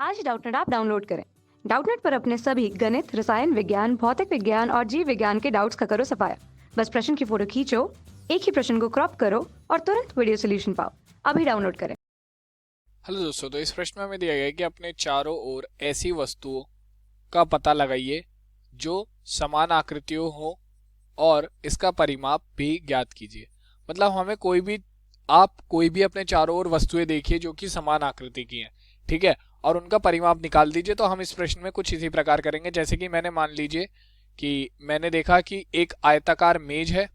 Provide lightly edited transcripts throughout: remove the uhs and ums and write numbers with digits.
आज Doubtnut app download करें। Doubtnut पर अपने सभी गणित, रसायन विज्ञान, भौतिक विज्ञान और जीव विज्ञान के डाउट्स का करो सफाया। बस प्रश्न की फोटो खींचो, एक ही प्रश्न को क्रॉप करो और तुरंत वीडियो सोल्यूशन पाओ। अभी डाउनलोड करें। हेलो दोस्तों, तो इस प्रश्न में हमें दिया गया है कि अपने चारों ओर ऐसी वस्तुओं का पता लगाइए जो समान आकृतियों हो और इसका परिमाप भी ज्ञात कीजिए। मतलब हमें आप कोई भी अपने चारों ओर वस्तुएं देखिए जो कि समान आकृति की हैं, ठीक है, और उनका परिमाप निकाल दीजिए। तो हम इस प्रश्न में कुछ इसी प्रकार करेंगे, जैसे कि मान लीजिए कि मैंने देखा कि एक आयताकार मेज है,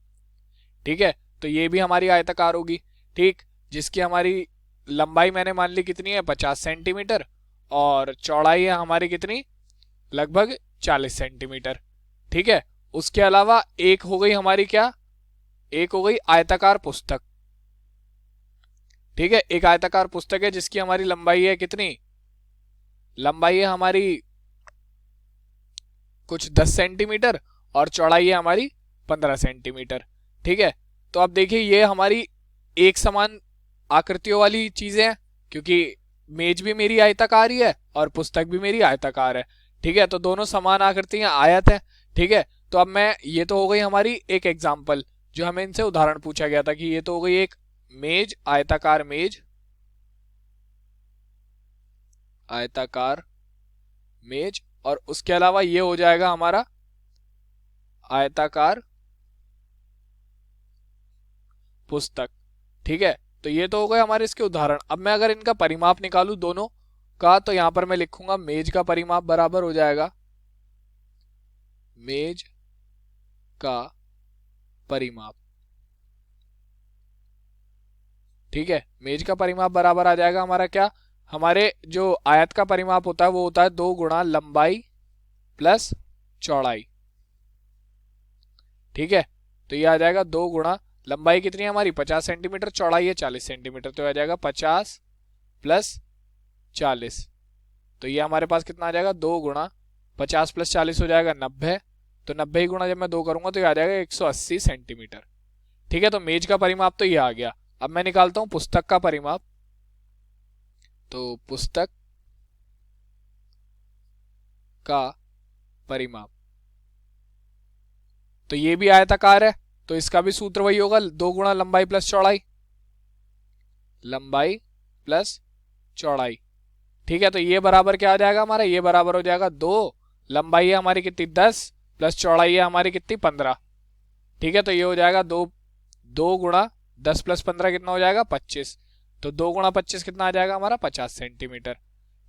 ठीक है, तो ये भी हमारी आयताकार होगी, ठीक, जिसकी हमारी लंबाई मैंने मान ली कितनी है 50 सेंटीमीटर और चौड़ाई है हमारी कितनी लगभग 40 सेंटीमीटर, ठीक है। उसके अलावा एक हो गई हमारी क्या, एक हो गई आयताकार पुस्तक, ठीक है, एक आयताकार पुस्तक है जिसकी हमारी लंबाई है कितनी, लंबाई है हमारी कुछ 10 सेंटीमीटर और चौड़ाई है हमारी 15 सेंटीमीटर, ठीक है। तो अब देखिए ये हमारी एक समान आकृतियों वाली चीजें हैं, क्योंकि मेज भी मेरी आयताकार ही है और पुस्तक भी मेरी आयताकार है, ठीक है, तो दोनों समान आकृतियां आयत है, ठीक है। तो अब ये तो हो गई हमारी एक एग्जाम्पल जो हमें इनसे उदाहरण पूछा गया था कि ये तो हो गई एक मेज, आयताकार मेज, आयताकार मेज, और उसके अलावा ये हो जाएगा हमारा आयताकार पुस्तक, ठीक है। तो ये तो हो गए हमारे इसके उदाहरण। अब मैं अगर इनका परिमाप निकालूं दोनों का, तो यहां पर मैं लिखूंगा मेज का परिमाप बराबर हो जाएगा मेज का परिमाप, ठीक है। मेज का परिमाप बराबर आ जाएगा हमारा क्या, हमारे जो आयत का परिमाप होता है वो होता है 2 गुणा लंबाई प्लस चौड़ाई, ठीक है। तो ये आ जाएगा 2 गुणा लंबाई कितनी है हमारी 50 सेंटीमीटर, चौड़ाई है 40 सेंटीमीटर, तो आ जाएगा 50 प्लस 40। तो ये हमारे पास कितना आ जाएगा 2 गुणा 50 प्लस 40 हो जाएगा 90, तो 90 ही गुणा जब मैं 2 करूंगा तो ये आ जाएगा 180 सेंटीमीटर, ठीक है। तो मेज का परिमाप तो ये आ गया। अब मैं निकालता हूं पुस्तक का परिमाप। तो पुस्तक का परिमाप, तो ये भी आयताकार है, तो इसका भी सूत्र वही होगा 2 गुणा लंबाई प्लस चौड़ाई, लंबाई प्लस चौड़ाई, ठीक है। तो ये बराबर क्या आ जाएगा हमारा, ये बराबर हो जाएगा 2, लंबाई है हमारी कितनी 10 प्लस चौड़ाई है हमारी कितनी 15, ठीक है। तो ये हो जाएगा 2 गुणा 10 प्लस 15 कितना हो जाएगा 25, तो 2 गुणा 25 कितना आ जाएगा हमारा 50 सेंटीमीटर,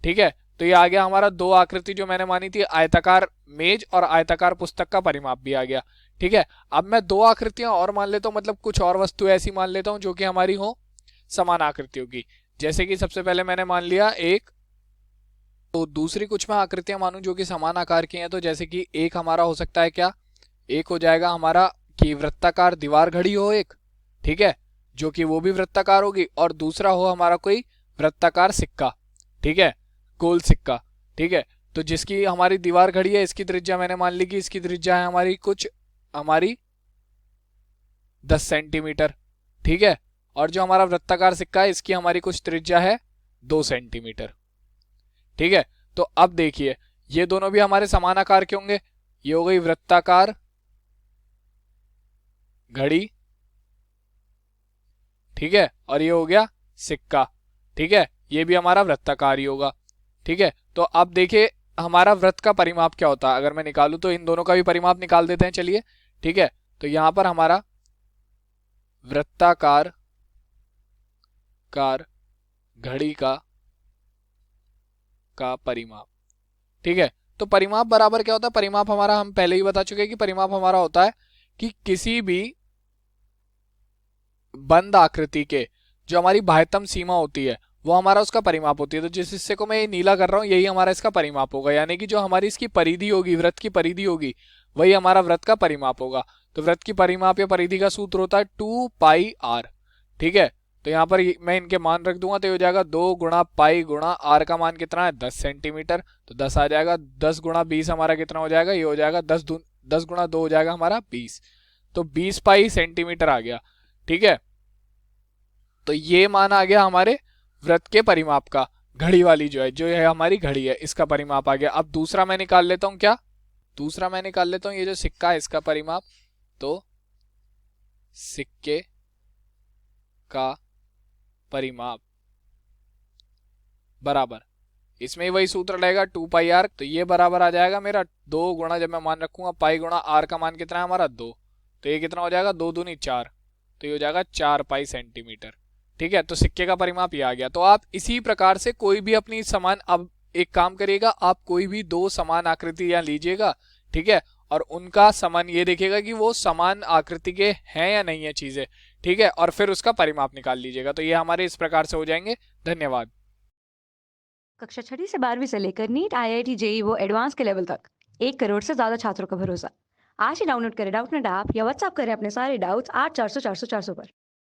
ठीक है। तो ये आ गया हमारा दो आकृति जो मैंने मानी थी, आयताकार मेज और आयताकार पुस्तक का परिमाप भी आ गया, ठीक है। अब मैं दो आकृतियां और मान लेता हूं, मतलब कुछ और वस्तु ऐसी मान लेता हूं जो कि हमारी हो समान आकृतियों की। जैसे कि सबसे पहले मैंने मान लिया एक, तो दूसरी कुछ मैं आकृतियां मानूं जो कि समान आकार की हैं। तो जैसे कि एक हमारा हो सकता है क्या, एक हो जाएगा हमारा कि वृत्ताकार दीवार घड़ी हो एक, ठीक है, जो कि वो भी वृत्ताकार होगी, और दूसरा हो हमारा कोई वृत्ताकार सिक्का, ठीक है, गोल सिक्का, ठीक है। तो जिसकी हमारी दीवार घड़ी है इसकी त्रिज्या मैंने मान ली कि इसकी त्रिज्या है हमारी 10 सेंटीमीटर, ठीक है, और जो हमारा वृत्ताकार सिक्का है इसकी हमारी कुछ त्रिज्या है 2 सेंटीमीटर, ठीक है। तो अब देखिए ये दोनों भी हमारे समान आकार के होंगे, ये हो गई वृत्ताकार घड़ी, ठीक है, और ये हो गया सिक्का, ठीक है, ये भी हमारा वृत्ताकार ही होगा, ठीक है। तो अब देखिए हमारा वृत्त का परिमाप क्या होता है, अगर मैं निकालूं तो इन दोनों का भी परिमाप निकाल देते हैं, चलिए, ठीक है। तो यहां पर हमारा वृत्ताकार घड़ी का परिमाप, ठीक है। तो परिमाप बराबर क्या होता है, परिमाप हमारा हम पहले ही बता चुके हैं कि परिमाप हमारा होता है कि किसी भी बंद आकृति के जो हमारी बाह्यतम सीमा होती है वो हमारा उसका परिमाप होती है। तो जिस हिस्से को मैं ये नीला कर रहा हूं यही हमारा इसका परिमाप होगा, यानी कि जो हमारी इसकी परिधि होगी, वृत्त की परिधि होगी, वही हमारा वृत्त का परिमाप होगा। तो वृत्त की परिमाप या परिधि का सूत्र होता है 2 पाई आर, ठीक है। तो यहाँ पर मैं इनके मान रख दूंगा, तो ये हो जाएगा 2 गुणा पाई गुणा आर का मान कितना है 10 सेंटीमीटर, तो 10 आ जाएगा, 10 गुणा 20 हमारा कितना हो जाएगा, ये हो जाएगा 10 गुणा 2 हो जाएगा हमारा 20, तो 20 पाई सेंटीमीटर आ गया, ठीक है। तो ये मान आ गया हमारे वृत्त के परिमाप का। घड़ी वाली जो है हमारी घड़ी है, इसका परिमाप आ गया। अब दूसरा मैं निकाल लेता हूं, क्या दूसरा मैं निकाल लेता हूं, ये जो सिक्का है इसका परिमाप। तो सिक्के का परिमाप बराबर, इसमें वही सूत्र रहेगा 2 पाई आर। तो ये बराबर आ जाएगा मेरा 2 गुणा, जब मैं मान रखूंगा पाई गुणा आर का मान कितना है हमारा 2, तो ये कितना हो जाएगा 2 दूनी 4, तो ये हो जाएगा 4 पाई सेंटीमीटर। ठीक है, तो सिक्के का परिमाप ये आ गया। तो आप इसी प्रकार से कोई भी अपनी समान, अब एक काम करिएगा, आप कोई भी 2 समान आकृति यहाँ लीजिएगा, ठीक है, और उनका समान ये देखिएगा कि वो समान आकृति के हैं या नहीं है चीजें, ठीक है, और फिर उसका परिमाप निकाल लीजिएगा। तो ये हमारे इस प्रकार से हो जाएंगे। धन्यवाद। कक्षा 6वीं से 12वीं से लेकर नीट, IIT, JEE वो एडवांस के लेवल तक 1 करोड़ से ज़्यादा छात्रों का भरोसा। आज ही डाउनलोड करें डाउटनेट ऐप या व्हाट्सएप करें अपने सारे डाउट्स 8400 400 400 पर।